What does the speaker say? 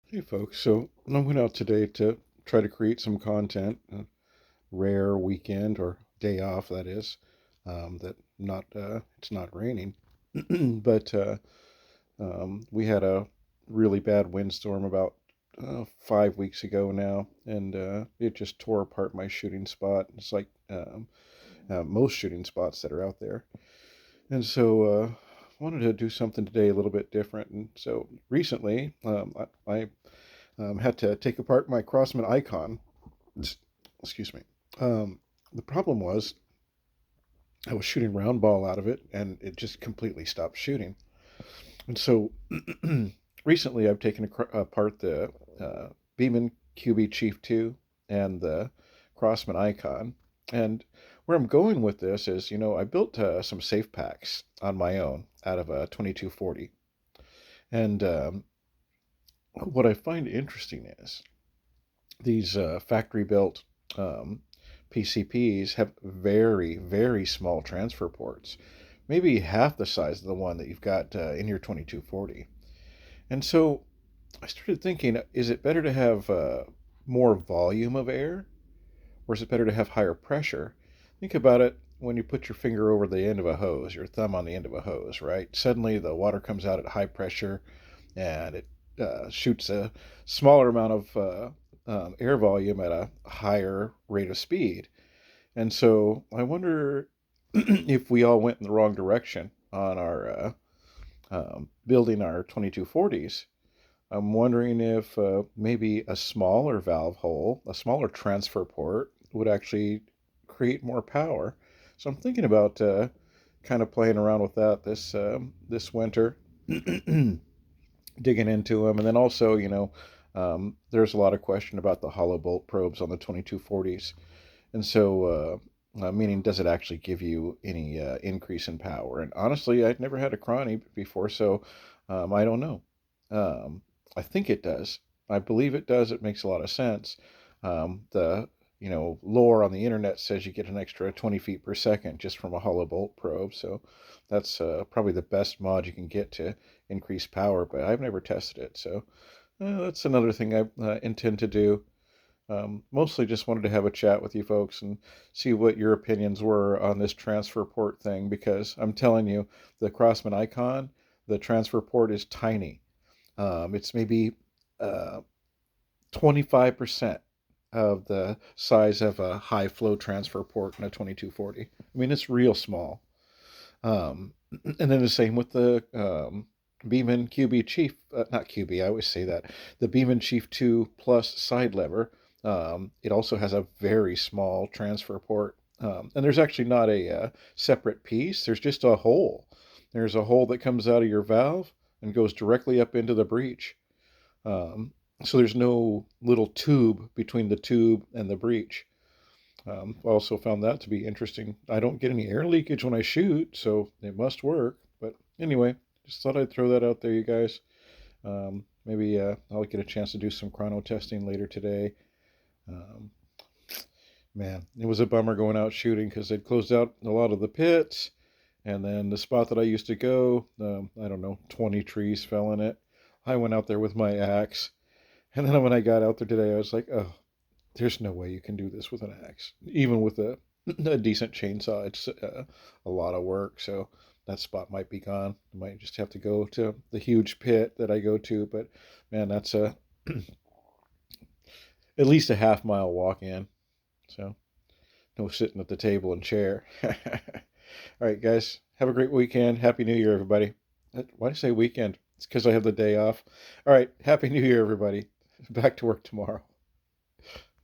Hey folks, so I went out today to try to create some content, a rare weekend or day off that is, that not it's not raining, but we had a really bad windstorm about 5 weeks ago now, and it just tore apart my shooting spot. It's like most shooting spots that are out there, and so wanted to do something today a little bit different. And so recently, I had to take apart my Crossman Icon. Excuse me. The problem was I was shooting round ball out of it, and it just completely stopped shooting. And so recently, I've taken apart the Beeman QB Chief 2 and the Crossman Icon. And where I'm going with this is, I built some safe packs on my own out of a 2240. And what I find interesting is these factory built um, PCPs have very, very small transfer ports, maybe half the size of the one that you've got in your 2240. And so I started thinking, is it better to have more volume of air, or is it better to have higher pressure? Think about it when you put your finger over the end of a hose, your thumb on the end of a hose, right? Suddenly the water comes out at high pressure and it shoots a smaller amount of air volume at a higher rate of speed. And so I wonder if we all went in the wrong direction on our building our 2240s. I'm wondering if maybe a smaller valve hole, a smaller transfer port, would actually create more power. So I'm thinking about kind of playing around with that this winter, digging into them, and then also, there's a lot of question about the hollow bolt probes on the 2240s, and so. Meaning, does it actually give you any increase in power? And honestly, I'd never had a chrony before, so I don't know. Um, I think it does. I believe it does. It makes a lot of sense. The lore on the internet says you get an extra 20 feet per second just from a hollow bolt probe. So that's probably the best mod you can get to increase power. But I've never tested it, so that's another thing I intend to do. Mostly just wanted to have a chat with you folks and see what your opinions were on this transfer port thing, because I'm telling you, the Crossman Icon, the transfer port is tiny. It's maybe uh, 25% of the size of a high flow transfer port in a 2240. I mean, it's real small. Um, and then the same with the Beeman QB Chief, not QB, I always say that, the Beeman Chief 2 Plus side lever. It also has a very small transfer port. And there's actually not a separate piece, there's just a hole. There's a hole that comes out of your valve and goes directly up into the breech. Um, so there's no little tube between the tube and the breech. I also found that to be interesting. I don't get any air leakage when I shoot, so it must work. But anyway, just thought I'd throw that out there, you guys. Maybe I'll get a chance to do some chrono testing later today. Um, Man, it was a bummer going out shooting because they'd closed out a lot of the pits. And then the spot that I used to go, I don't know, 20 trees fell in it. I went out there with my axe. And then when I got out there today, I was like, oh, there's no way you can do this with an axe. Even with a decent chainsaw, it's a lot of work. So that spot might be gone. I might just have to go to the huge pit that I go to. But man, that's at least a half-mile walk in. So no sitting at the table and chair. All right, guys, have a great weekend. Happy New Year, everybody. Why did I say weekend? It's because I have the day off. All right, Happy New Year, everybody. Back to work tomorrow.